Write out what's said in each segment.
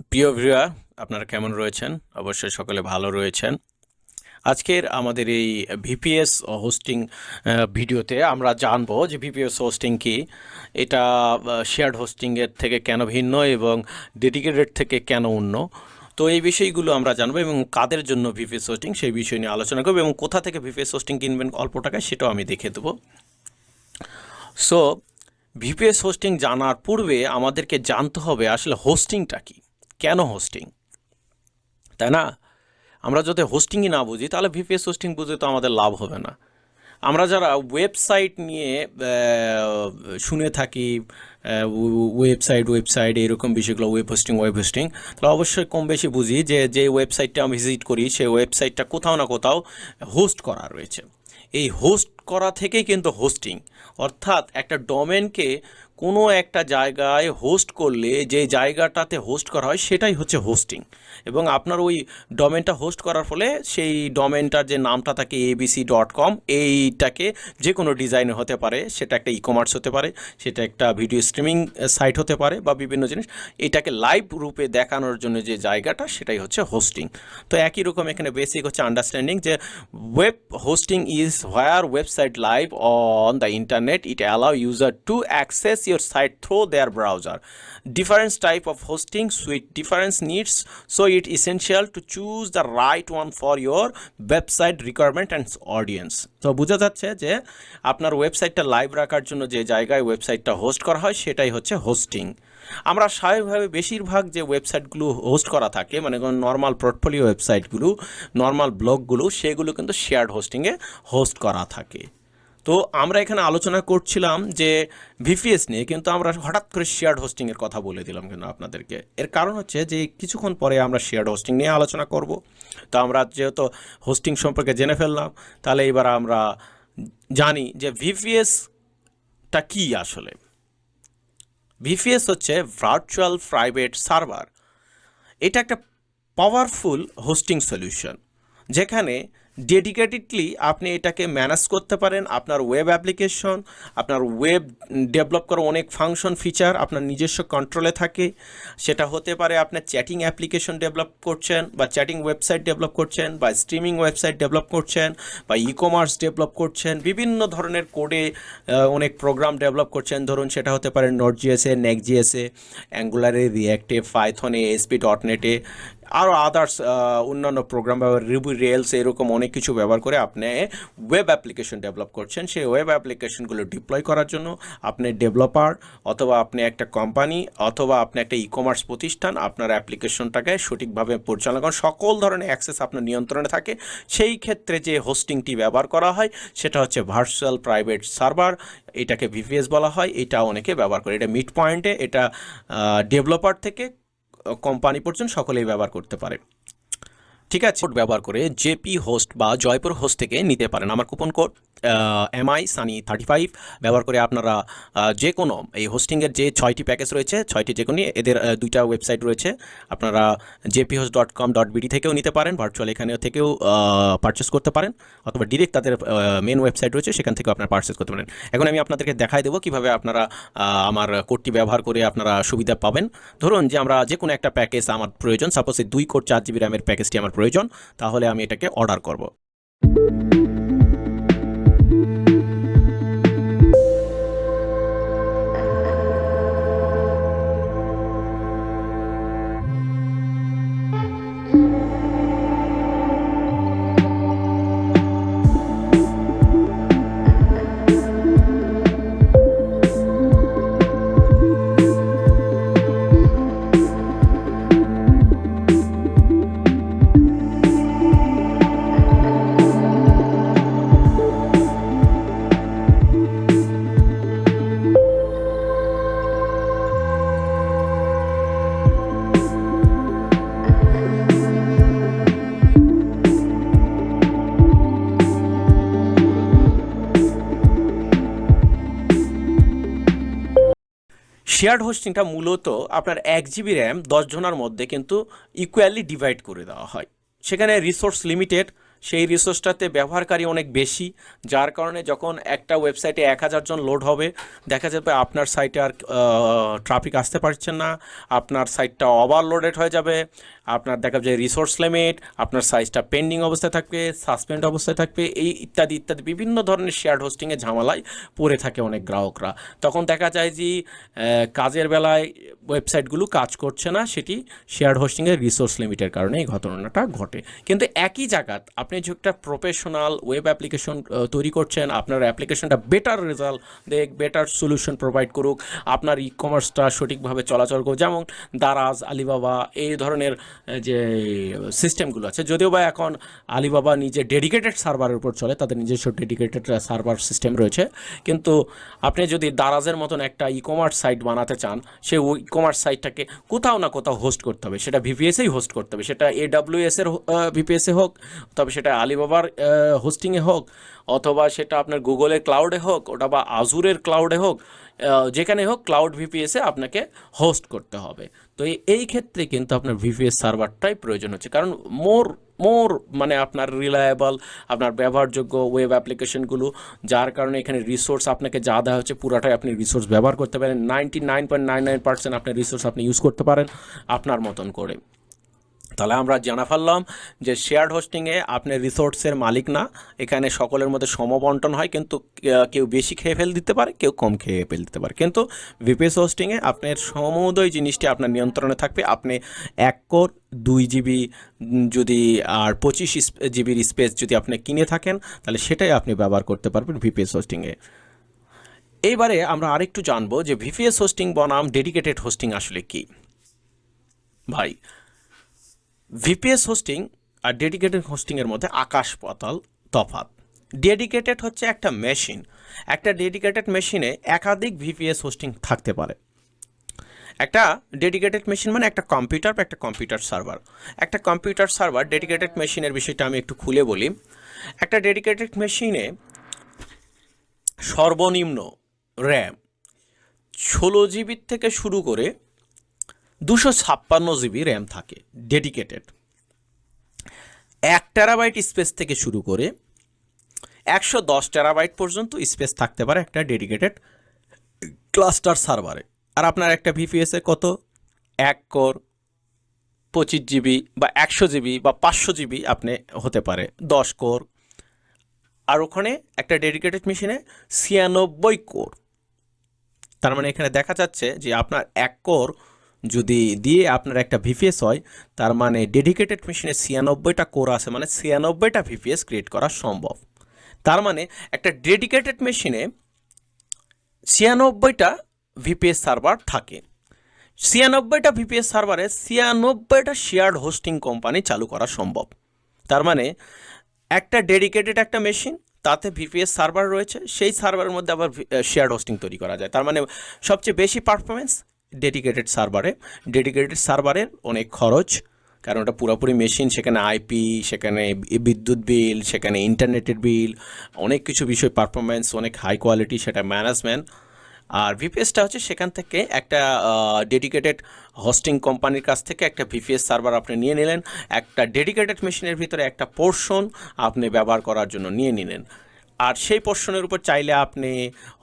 প্রিয় ভিউয়ার, আপনারা কেমন রয়েছেন? অবশ্যই সকলে ভালো রয়েছেন। আজকের আমাদের এই ভিপিএস হোস্টিং ভিডিওতে আমরা জানবো যে ভিপিএস হোস্টিং কি, এটা শেয়ার্ড হোস্টিংয়ের থেকে কেন ভিন্ন এবং ডেডিকেটেড থেকে কেন অন্য। তো এই বিষয়গুলো আমরা জানবো এবং কাদের জন্য ভিপিএস হোস্টিং সেই বিষয় নিয়ে আলোচনা করবো এবং কোথা থেকে ভিপিএস হোস্টিং কিনবেন অল্প টাকায় সেটাও আমি দেখে দেবো। সো ভিপিএস হোস্টিং জানার পূর্বে আমাদেরকে জানতে হবে আসলে হোস্টিংটা কি, কেন হোস্টিং, তাই না? আমরা যদি হোস্টিংই না বুঝি তাহলে ভিপিএস হোস্টিং বুঝে তো আমাদের লাভ হবে না। আমরা যারা ওয়েবসাইট নিয়ে শুনে থাকি, ওয়েবসাইট এরকম বিষয়গুলো, ওয়েব হোস্টিং, তাহলে অবশ্যই কম বেশি বুঝি যে ওয়েবসাইটটা আমি ভিজিট করি সেই ওয়েবসাইটটা কোথাও না কোথাও হোস্ট করা রয়েছে। এই হোস্ট করা থেকেই কিন্তু হোস্টিং, অর্থাৎ একটা ডোমেনকে কোনো একটা জায়গায় হোস্ট করলে যে জায়গাটাতে হোস্ট করা হয় সেটাই হচ্ছে হোস্টিং। এবং আপনার ওই ডোমেনটা হোস্ট করার ফলে সেই ডোমেনটার যে নামটা থাকে abc.com, এইটাকে যে কোনো ডিজাইনে হতে পারে, সেটা একটা কমার্স হতে পারে, সেটা একটা ভিডিও স্ট্রিমিং সাইট হতে পারে বা বিভিন্ন জিনিস, এটাকে লাইভ রূপে দেখানোর জন্য যে জায়গাটা সেটাই হচ্ছে হোস্টিং। তো একই রকম এখানে বেসিক হচ্ছে আন্ডারস্ট্যান্ডিং যে web hosting is where website live on the internet, it allow user to access your site through their browser. Different type of hosting suite different needs, so it's essential to choose the right one for your website requirement and audience. তো বোঝা যাচ্ছে যে আপনার ওয়েবসাইটটা live রাখার জন্য যে জায়গায় ওয়েবসাইটটা হোস্ট করা হয় সেটাই হচ্ছে হোস্টিং। আমরা স্বাভাবিকভাবে বেশিরভাগ যে ওয়েবসাইটগুলো হোস্ট করা থাকে, মানে নর্মাল পোর্টফোলিও ওয়েবসাইটগুলো, নর্মাল ব্লগগুলো, সেগুলো কিন্তু শেয়ার্ড হোস্টিংয়ে হোস্ট করা থাকে। তো আমরা এখানে আলোচনা করছিলাম যে ভিপিএস নিয়ে, কিন্তু আমরা হঠাৎ করে শেয়ার্ড হোস্টিংয়ের কথা বলে দিলাম কেন আপনাদেরকে? এর কারণ হচ্ছে যে কিছুক্ষণ পরে আমরা শেয়ার্ড হোস্টিং নিয়ে আলোচনা করব। তো আমরা যেহেতু হোস্টিং সম্পর্কে জেনে ফেললাম, তাহলে এবার আমরা জানি যে ভিপিএসটা কী আসলে। ভিপিএস হচ্ছে ভার্চুয়াল প্রাইভেট সার্ভার। এটা একটা পাওয়ারফুল হোস্টিং সলিউশন যেখানে ডেডিকেটেডলি আপনি এটাকে ম্যানেজ করতে পারেন। আপনার ওয়েব অ্যাপ্লিকেশন, আপনার ওয়েব ডেভেলপ করা অনেক ফাংশন ফিচার আপনার নিজস্ব কন্ট্রোলে থাকে। সেটা হতে পারে আপনার চ্যাটিং অ্যাপ্লিকেশন ডেভেলপ করছেন বা চ্যাটিং ওয়েবসাইট ডেভেলপ করছেন বা স্ট্রিমিং ওয়েবসাইট ডেভেলপ করছেন বা কমার্স ডেভেলপ করছেন, বিভিন্ন ধরনের কোডে অনেক প্রোগ্রাম ডেভেলপ করছেন। ধরুন সেটা হতে পারে নোড.js-এ, নেক্সট.js-এ, অ্যাঙ্গুলারে, রিঅ্যাক্টে, পাইথনে, ASP.NET-এ, আরও আদার্স অন্যান্য প্রোগ্রাম ব্যবহার, রুবি রেলস, এরকম অনেক কিছু ব্যবহার করে আপনি ওয়েব অ্যাপ্লিকেশন ডেভেলপ করছেন। সেই ওয়েব অ্যাপ্লিকেশনগুলো ডিপ্লয় করার জন্য আপনি ডেভেলপার অথবা আপনি একটা কোম্পানি অথবা আপনি একটা কমার্স প্রতিষ্ঠান আপনার অ্যাপ্লিকেশনটাকে সঠিকভাবে পরিচালনা করেন, সকল ধরনের অ্যাক্সেস আপনার নিয়ন্ত্রণে থাকে। সেই ক্ষেত্রে যে হোস্টিংটি ব্যবহার করা হয় সেটা হচ্ছে ভার্চুয়াল প্রাইভেট সার্ভার, এটাকে ভিপিএস বলা হয়। এটা অনেকে ব্যবহার করে, এটা মিড পয়েন্টে, এটা ডেভেলপার থেকে কোম্পানি পর্যন্ত সকলেই ব্যবহার করতে পারে। ঠিক আছে, কোড ব্যবহার করে জেপি হোস্ট বা জয়পুর হোস্ট থেকে নিতে পারেন। আমার কুপন কোড MI SUNNY35 ব্যবহার করে আপনারা যে কোনো এই হোস্টিংয়ের যে 6টি প্যাকেজ রয়েছে, 6টি যে কোনো, এদের 2টা ওয়েবসাইট রয়েছে, আপনারা jphost.com.bd থেকেও নিতে পারেন, ভার্চুয়াল এখানে থেকেও পারচেস করতে পারেন, অথবা ডিরেক্ট তাদের মেন ওয়েবসাইট রয়েছে সেখান থেকেও আপনারা পারচেস করতে পারেন। এখন আমি আপনাদেরকে দেখাই দেবো কীভাবে আপনারা আমার কোডটি ব্যবহার করে আপনারা সুবিধা পাবেন। ধরুন যে আমরা যে কোনো একটা প্যাকেজ আমার প্রয়োজন, সাপোজ এই 2 কোড 4 GB র্যামের প্যাকেজটি আমার প্রয়োজন, তাহলে আমি এটাকে অর্ডার করব। শেয়ার্ড হোস্টিংটা মূলত আপনার 1 GB র্যাম 10 জনের মধ্যে কিন্তু ইকুয়ালি ডিভাইড করে দেওয়া হয়। সেখানে রিসোর্স লিমিটেড, সেই রিসোর্সটাতে ব্যবহারকারী অনেক বেশি, যার কারণে যখন একটা ওয়েবসাইটে 1000 জন লোড হবে, দেখা যাবে আপনার সাইটে আর ট্রাফিক আসতে পারছেন না, আপনার সাইটটা ওভারলোডেড হয়ে যাবে, আপনার দেখা যায় রিসোর্স লিমিট, আপনার সাইটটা পেন্ডিং অবস্থায় থাকবে, সাসপেন্ড অবস্থায় থাকবে, এই ইত্যাদি ইত্যাদি বিভিন্ন ধরনের শেয়ার্ড হোস্টিংয়ে ঝামেলায় পড়ে থাকে অনেক গ্রাহকরা। তখন দেখা যায় যে কাজের বেলায় ওয়েবসাইটগুলো কাজ করছে না, সেটি শেয়ার্ড হোস্টিংয়ের রিসোর্স লিমিটের কারণে এই ঘটনাটা ঘটে। কিন্তু একই জায়গাত আপনি যে একটা প্রফেশনাল ওয়েব অ্যাপ্লিকেশন তৈরি করছেন, আপনার অ্যাপ্লিকেশনটা বেটার রেজাল্ট দেখ, বেটার সলিউশন প্রোভাইড করুক, আপনার ই কমার্সটা সঠিকভাবে চলাচল করুক, যেমন দারাজ, আলিবাবা এই ধরনের যে সিস্টেমগুলো আছে, যদিও বা এখন আলিবাবা নিজে ডেডিকেটেড সার্ভারের উপর চলে, তাদের নিজস্ব ডেডিকেটেড সার্ভার সিস্টেম রয়েছে, কিন্তু আপনি যদি দারাজের মতন একটা ই কমার্স সাইট বানাতে চান, সেই ই কমার্স সাইটটাকে কোথাও না কোথাও হোস্ট করতে হবে, সেটা ভিপিএসেই হোস্ট করতে হবে, সেটা AWS এর ভিপিএসে হোক, তবে সেটা আলিবাবার হোস্টিংয়ে হোক, অথবা সেটা আপনার গুগলের ক্লাউডে হোক, ওটা বা আজুরের ক্লাউডে হোক, যেখানে হোক ক্লাউড ভিপিএসে আপনাকে হোস্ট করতে হবে। তো এই ক্ষেত্রে কিন্তু আপনার ভিপিএস সার্ভারটাই প্রয়োজন হচ্ছে, কারণ মোর মানে আপনার রিলায়েবল, আপনার ব্যবহারযোগ্য ওয়েব অ্যাপ্লিকেশনগুলো, যার কারণে এখানে রিসোর্স আপনাকে যা দেওয়া হচ্ছে পুরাটাই আপনি রিসোর্স ব্যবহার করতে পারেন, 99.99% আপনার রিসোর্স আপনি ইউজ করতে পারেন আপনার মতন করে। তাহলে আমরা জানা ফেললাম যে শেয়ার্ড হোস্টিংয়ে আপনার রিসোর্সের মালিক না, এখানে সকলের মধ্যে সমবন্টন হয়, কিন্তু কেউ বেশি খেয়ে ফেল দিতে পারে, কেউ কম খেয়ে ফেল দিতে পারে, কিন্তু ভিপিএস হোস্টিংয়ে আপনার সমুদয় জিনিসটি আপনার নিয়ন্ত্রণে থাকবে। আপনি 1 কোর 2 জিবি যদি আর 25 জিবির স্পেস যদি আপনি কিনে থাকেন, তাহলে সেটাই আপনি ব্যবহার করতে পারবেন ভিপিএস হোস্টিংয়ে। এইবারে আমরা আরেকটু জানবো যে ভিপিএস হোস্টিং বনাম ডেডিকেটেড হোস্টিং আসলে কি। ভাই, ভিপিএস হোস্টিং আর ডেডিকেটেড হোস্টিংয়ের মধ্যে আকাশ পাতাল তফাৎ। ডেডিকেটেড হচ্ছে একটা মেশিন, একটা ডেডিকেটেড মেশিনে একাধিক ভিপিএস হোস্টিং থাকতে পারে। একটা ডেডিকেটেড মেশিন মানে একটা কম্পিউটার বা একটা কম্পিউটার সার্ভার। একটা কম্পিউটার সার্ভার ডেডিকেটেড মেশিনের বিষয়টা আমি একটু খুলে বলি। একটা ডেডিকেটেড মেশিনে সর্বনিম্ন র্যাম 16 জিবির থেকে শুরু করে 256 জিবি র্যাম থাকে ডেডিকেটেড। 1 টেরাবাইট স্পেস থেকে শুরু করে 110 টেরাবাইট পর্যন্ত স্পেস থাকতে পারে একটা ডেডিকেটেড ক্লাস্টার সার্ভারে। আর আপনার একটা ভিপিএসে কত, 1 কোর 25 জিবি বা 100 জিবি বা 500 জিবি আপনি হতে পারে 10 কোর। আর ওখানে একটা ডেডিকেটেড মেশিনে 96 কোর। তার মানে এখানে দেখা যাচ্ছে যে আপনার 1 কোর যদি দিয়ে আপনার একটা ভিপিএস হয়, তার মানে ডেডিকেটেড মেশিনে 96টা কোর আছে, মানে 96টা ভিপিএস ক্রিয়েট করা সম্ভব। তার মানে একটা ডেডিকেটেড মেশিনে 96টা ভিপিএস সার্ভার থাকে। 96টা ভিপিএস সার্ভারে 96টা শেয়ার্ড হোস্টিং কোম্পানি চালু করা সম্ভব। তার মানে একটা ডেডিকেটেড একটা মেশিন, তাতে ভিপিএস সার্ভার রয়েছে, সেই সার্ভারের মধ্যে আবার শেয়ার্ড হোস্টিং তৈরি করা যায়। তার মানে সবচেয়ে বেশি পারফরমেন্স ডেডিকেটেড সার্ভারে। ডেডিকেটেড সার্ভারের অনেক খরচ, কারণ ওটা পুরোপুরি মেশিন, সেখানে আইপি, সেখানে বিদ্যুৎ বিল, সেখানে ইন্টারনেটের বিল, অনেক কিছু বিষয়, পারফরমেন্স অনেক হাই কোয়ালিটি, সেটা ম্যানেজমেন্ট। আর ভিপিএসটা হচ্ছে সেখান থেকে একটা ডেডিকেটেড হোস্টিং কোম্পানির কাছ থেকে একটা ভিপিএস সার্ভার আপনি নিয়ে নিলেন, একটা ডেডিকেটেড মেশিনের ভিতরে একটা পোর্শন আপনি ব্যবহার করার জন্য নিয়ে নিলেন। আর সেই পোর্শনের উপর চাইলে আপনি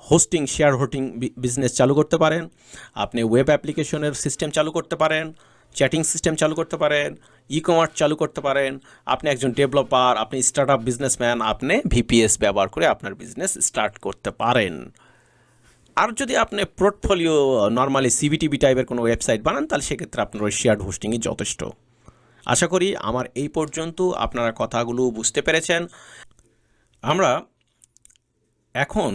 হোস্টিং, শেয়ার হোস্টিং বিজনেস চালু করতে পারেন, আপনি ওয়েব অ্যাপ্লিকেশনের সিস্টেম চালু করতে পারেন, চ্যাটিং সিস্টেম চালু করতে পারেন, ই কমার্স চালু করতে পারেন। আপনি একজন ডেভেলপার, আপনি স্টার্ট আপ বিজনেসম্যান, আপনি ভিপিএস ব্যবহার করে আপনার বিজনেস স্টার্ট করতে পারেন। আর যদি আপনি পোর্টফোলিও নর্মালি সিভিটিভি টাইপের কোনো ওয়েবসাইট বানান, তাহলে সেক্ষেত্রে আপনার ওই শেয়ার্ড হোস্টিংই যথেষ্ট। আশা করি আমার এই পর্যন্ত আপনারা কথাগুলো বুঝতে পেরেছেন। আমরা এখন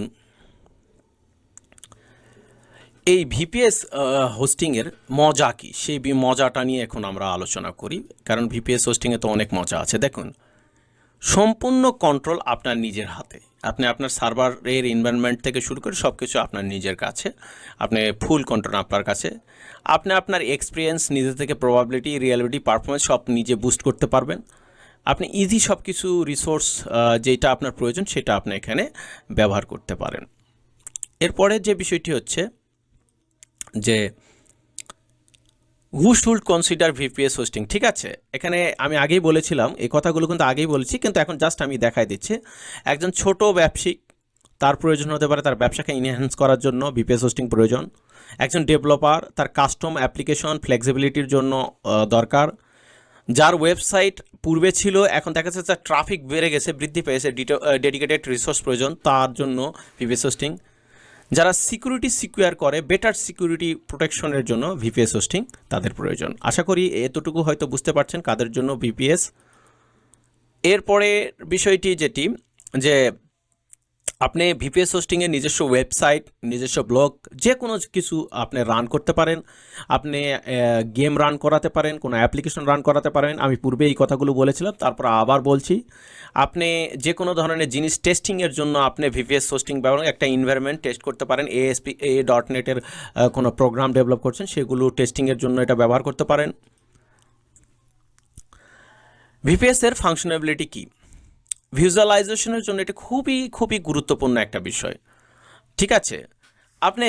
এই ভিপিএস হোস্টিংয়ের মজা কী, সেই মজাটা নিয়ে এখন আমরা আলোচনা করি, কারণ ভিপিএস হোস্টিংয়ে তো অনেক মজা আছে। দেখুন, সম্পূর্ণ কন্ট্রোল আপনার নিজের হাতে। আপনি আপনার সার্ভারের এনভায়রনমেন্ট থেকে শুরু করে সব কিছু আপনার নিজের কাছে, আপনি ফুল কন্ট্রোল আপনার কাছে। আপনি আপনার এক্সপিরিয়েন্স নিজে থেকে প্রবাবিলিটি, রিয়েলিটি, পারফরমেন্স সব নিজে বুস্ট করতে পারবেন। আপনি ইজি সব কিছু রিসোর্স যেটা আপনার প্রয়োজন সেটা আপনি এখানে ব্যবহার করতে পারেন। এরপরে যে বিষয়টি হচ্ছে যে হু শুড কনসিডার ভিপিএস হোস্টিং, ঠিক আছে। এখানে আমি আগেই বলেছিলাম, এই কথাগুলো কিন্তু আগেই বলেছি, কিন্তু এখন জাস্ট আমি দেখাই দিচ্ছি। একজন ছোট ব্যবসায়িক, তার প্রয়োজন হতে পারে তার ব্যবসাকে ইনহ্যান্স করার জন্য ভিপিএস হোস্টিং প্রয়োজন। একজন ডেভেলপার, তার কাস্টম অ্যাপ্লিকেশন ফ্লেক্সিবিলিটির জন্য দরকার। যার ওয়েবসাইট পূর্বে ছিল, এখন দেখা যাচ্ছে তার ট্রাফিক বেড়ে গেছে, বৃদ্ধি পেয়েছে, ডেডিকেটেড রিসোর্স প্রয়োজন, তার জন্য ভিপিএস হোস্টিং। যারা সিকিউরিটি সিকিউর করে, বেটার সিকিউরিটি প্রোটেকশনের জন্য ভিপিএস হোস্টিং তাদের প্রয়োজন। আশা করি এতটুকু হয়তো বুঝতে পারছেন কাদের জন্য ভিপিএস। এরপরে বিষয়টি যেটি, যে আপনি ভিপিএস হোস্টিংয়ে নিজস্ব ওয়েবসাইট, নিজস্ব ব্লগ, যে কোনো কিছু আপনি রান করতে পারেন। আপনি গেম রান করাতে পারেন, কোনো অ্যাপ্লিকেশন রান করাতে পারেন। আমি পূর্বে এই কথাগুলো বলেছিলাম, তারপর আবার বলছি। আপনি যে কোনো ধরনের জিনিস টেস্টিংয়ের জন্য আপনি ভিপিএস হোস্টিং ব্যবহার, একটা এনভায়রনমেন্ট টেস্ট করতে পারেন। ASP.NET-এর কোনো প্রোগ্রাম ডেভেলপ করছেন, সেগুলো টেস্টিংয়ের জন্য এটা ব্যবহার করতে পারেন। ভিপিএস-এর ফাংশনাবিলিটি কী? ভিজুয়ালাইজেশনের জন্য এটা খুবই খুবই গুরুত্বপূর্ণ একটা বিষয়, ঠিক আছে। আপনি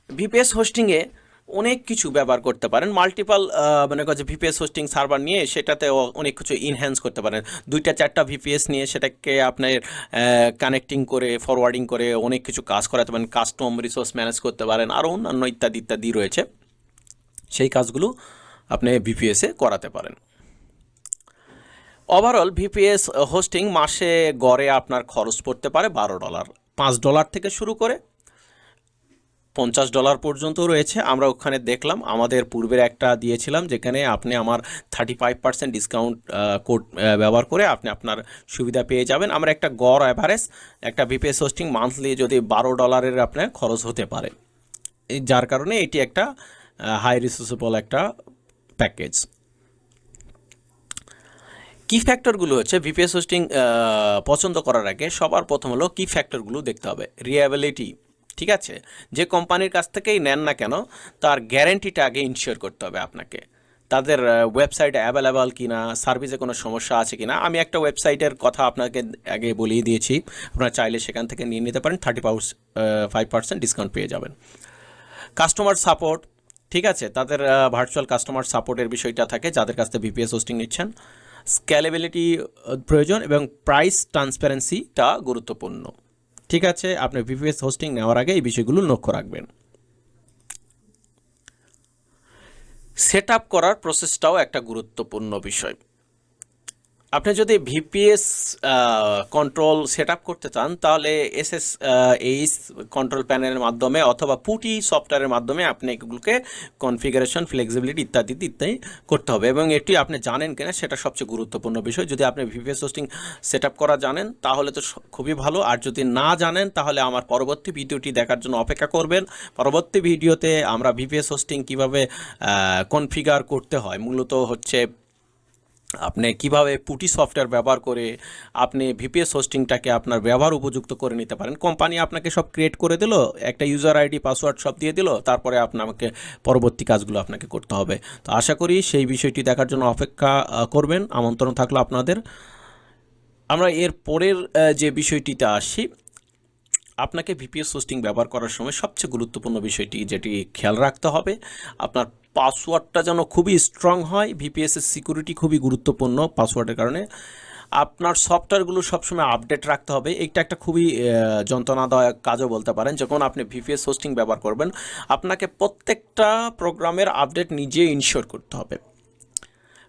ভিপিএস হোস্টিংয়ে অনেক কিছু ব্যবহার করতে পারেন, মাল্টিপাল মানে যে ভিপিএস হোস্টিং সার্ভার নিয়ে সেটাতে অনেক কিছু ইনহ্যান্স করতে পারেন। 2-4টা ভিপিএস নিয়ে সেটাকে আপনার কানেক্টিং করে, ফরওয়ার্ডিং করে অনেক কিছু কাজ করাতে পারেন, কাস্টম রিসোর্স ম্যানেজ করতে পারেন, আরও অন্যান্য ইত্যাদি ইত্যাদি রয়েছে। সেই কাজগুলো আপনি ভিপিএসে করাতে পারেন। ওভারঅল ভিপিএস হোস্টিং মাসে গড়ে আপনার খরচ পড়তে পারে $12, $5 থেকে শুরু করে $50 পর্যন্ত রয়েছে। আমরা ওখানে দেখলাম, আমাদের পূর্বের একটা দিয়েছিলাম যেখানে আপনি আমার 35% ডিসকাউন্ট কোড ব্যবহার করে আপনি আপনার সুবিধা পেয়ে যাবেন। আমরা একটা গড় অ্যাভারেজ একটা ভিপিএস হোস্টিং মান্থলি যদি $12 আপনার খরচ হতে পারে, যার কারণে এটি একটা হাই রিসোর্সেবল একটা প্যাকেজ। কি ফ্যাক্টরগুলো হচ্ছে ভিপিএস হোস্টিং পছন্দ করার আগে সবার প্রথম হলো কি ফ্যাক্টরগুলো দেখতে হবে। রিলায়েবিলিটি, ঠিক আছে। যে কোম্পানির কাছ থেকেই নেন না কেন, তার গ্যারেন্টিটা আগে ইনশিওর করতে হবে আপনাকে। তাদের ওয়েবসাইট অ্যাভেলেবল কি না, সার্ভিসে কোনো সমস্যা আছে কি না। আমি একটা ওয়েবসাইটের কথা আপনাকে আগে বলিয়ে দিয়েছি, আপনারা চাইলে সেখান থেকে নিয়ে নিতে পারেন, 35% ডিসকাউন্ট পেয়ে যাবেন। কাস্টমার সাপোর্ট, ঠিক আছে, তাদের ভার্চুয়াল কাস্টমার সাপোর্টের বিষয়টা থাকে যাদের কাছ থেকে ভিপিএস হোস্টিং নিচ্ছেন। স্কেলেবিলিটি প্রয়োজন এবং প্রাইস ট্রান্সপারেন্সিটা গুরুত্বপূর্ণ, ঠিক আছে। আপনি ভিপিএস হোস্টিং নেওয়ার আগে এই বিষয়গুলো লক্ষ্য রাখবেন। সেট আপ করার প্রসেসটাও একটা গুরুত্বপূর্ণ বিষয়। আপনি যদি ভিপিএস কন্ট্রোল সেট আপ করতে চান, তাহলে SSH কন্ট্রোল প্যানেলের মাধ্যমে অথবা পুটি সফটওয়্যারের মাধ্যমে আপনি এগুলোকে কনফিগারেশন, ফ্লেক্সিবিলিটি ইত্যাদি ইত্যাদি করতে হবে, এবং এটি আপনি জানেন কিনা সেটা সবচেয়ে গুরুত্বপূর্ণ বিষয়। যদি আপনি ভিপিএস হোস্টিং সেট আপ করা জানেন তাহলে তো খুবই ভালো, আর যদি না জানেন তাহলে আমার পরবর্তী ভিডিওটি দেখার জন্য অপেক্ষা করবেন। পরবর্তী ভিডিওতে আমরা ভিপিএস হোস্টিং কীভাবে কনফিগার করতে হয়, মূলত হচ্ছে আপনি কিভাবে পুটি সফটওয়্যার ব্যবহার করে আপনি ভিপিএস হোস্টিংটাকে আপনার ব্যবহার উপযুক্ত করে নিতে পারেন। কোম্পানি আপনাকে সব ক্রিয়েট করে দিল, একটা ইউজার আইডি পাসওয়ার্ড সব দিয়ে দিল, তারপরে আপনাকে পরবর্তী কাজগুলো আপনাকে করতে হবে। তো আশা করি সেই বিষয়টি দেখার জন্য অপেক্ষা করবেন, আমন্ত্রণ থাকলো আপনাদের। আমরা এর পরের যে বিষয়টিতে আসি, আপনাকে ভিপিএস হোস্টিং ব্যবহার করার সময় সবচেয়ে গুরুত্বপূর্ণ বিষয়টি যেটি খেয়াল রাখতে হবে, আপনার পাসওয়ার্ডটা যেন খুবই স্ট্রং হয়। ভিপিএসের সিকিউরিটি খুবই গুরুত্বপূর্ণ পাসওয়ার্ডের কারণে। আপনার সফটওয়্যারগুলো সবসময় আপডেট রাখতে হবে, এটা একটা খুবই যন্ত্রণাদায়ক কাজও বলতে পারেন। যখন আপনি ভিপিএস হোস্টিং ব্যবহার করবেন, আপনাকে প্রত্যেকটা প্রোগ্রামের আপডেট নিজে ইনশিওর করতে হবে।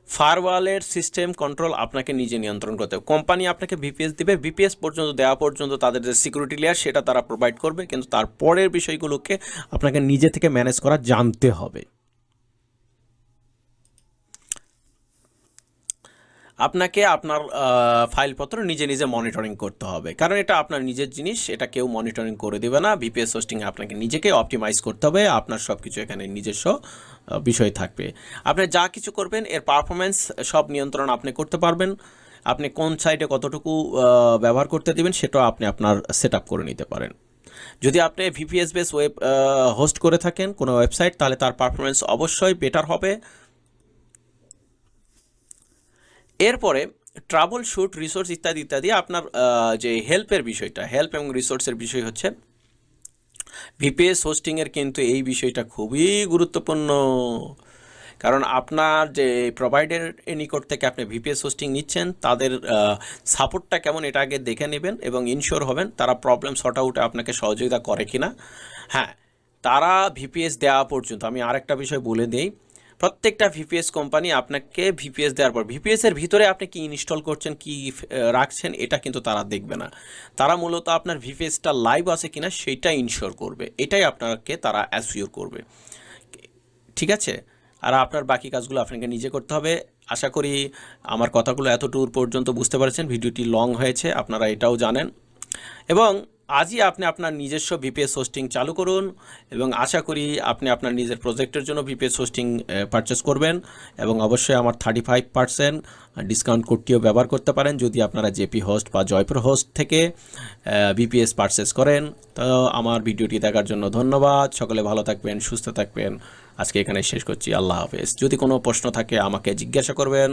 ফায়ারওয়ালের সিস্টেম কন্ট্রোল আপনাকে নিজে নিয়ন্ত্রণ করতে হবে। কোম্পানি আপনাকে ভিপিএস দিবে, ভিপিএস পর্যন্ত দেওয়া পর্যন্ত তাদের যে সিকিউরিটি লেয়ার সেটা তারা প্রোভাইড করবে, কিন্তু তারপরের বিষয়গুলোকে আপনাকে নিজে থেকে ম্যানেজ করা জানতে হবে। আপনাকে আপনার ফাইলপত্র নিজে নিজে মনিটরিং করতে হবে, কারণ এটা আপনার নিজের জিনিস, এটা কেউ মনিটরিং করে দেবে না। ভিপিএস হোস্টিংয়ে আপনাকে নিজেকে অপটিমাইজ করতে হবে, আপনার সব কিছু এখানে নিজস্ব বিষয় থাকবে। আপনি যা কিছু করবেন এর পারফরমেন্স সব নিয়ন্ত্রণ আপনি করতে পারবেন। আপনি কোন সাইটে কতটুকু ব্যবহার করতে দেবেন সেটাও আপনি আপনার সেট আপ করে নিতে পারেন। যদি আপনি ভিপিএস বেস ওয়েব হোস্ট করে থাকেন কোনো ওয়েবসাইট, তাহলে তার পারফরমেন্স অবশ্যই বেটার হবে। এরপরে ট্রাবল শুট, রিসোর্স ইত্যাদি ইত্যাদি। আপনার যে হেল্পের বিষয়টা, হেল্প এবং রিসোর্সের বিষয় হচ্ছে ভিপিএস হোস্টিংয়ের কিন্তু এই বিষয়টা খুবই গুরুত্বপূর্ণ। কারণ আপনার যে প্রোভাইডারের নিকট থেকে আপনি ভিপিএস হোস্টিং নিচ্ছেন তাদের সাপোর্টটা কেমন এটা আগে দেখে নেবেন এবং ইনশিওর হবেন তারা প্রবলেম সর্ট আউটে আপনাকে সহযোগিতা করে কিনা। হ্যাঁ, তারা ভিপিএস দেওয়া পর্যন্ত আমি আরেকটা বিষয় বলে দেই, প্রত্যেকটা ভিপিএস কোম্পানি আপনাকে ভিপিএস দেওয়ার পর ভিপিএসের ভিতরে আপনি কি ইনস্টল করছেন, কি রাখছেন, এটা কিন্তু তারা দেখবে না। তারা মূলত আপনার ভিপিএসটা লাইভ আছে কিনা সেইটা ইনশিওর করবে, এটাই আপনাকে তারা অ্যাসিওর করবে। ঠিক আছে, আর আপনার বাকি কাজগুলো আপনাকে নিজে করতে হবে। আশা করি আমার কথাগুলো এতদূর পর্যন্ত বুঝতে পারছেন। ভিডিওটি লং হয়েছে, আপনারা এটাও জানেন। এবং আজই আপনি আপনার নিজস্ব ভিপিএস হোস্টিং চালু করুন এবং আশা করি আপনি আপনার নিজের প্রজেক্টের জন্য ভিপিএস হোস্টিং পারচেস করবেন এবং অবশ্যই আমার 35% ডিসকাউন্ট কোডটিও ব্যবহার করতে পারেন যদি আপনারা জেপি হোস্ট বা জয়পুর হোস্ট থেকে ভিপিএস পারচেস করেন। তো আমার ভিডিওটি দেখার জন্য ধন্যবাদ। সকলে ভালো থাকবেন, সুস্থ থাকবেন। আজকে এখানে শেষ করছি। আল্লাহ হাফেজ। যদি কোনো প্রশ্ন থাকে আমাকে জিজ্ঞাসা করবেন।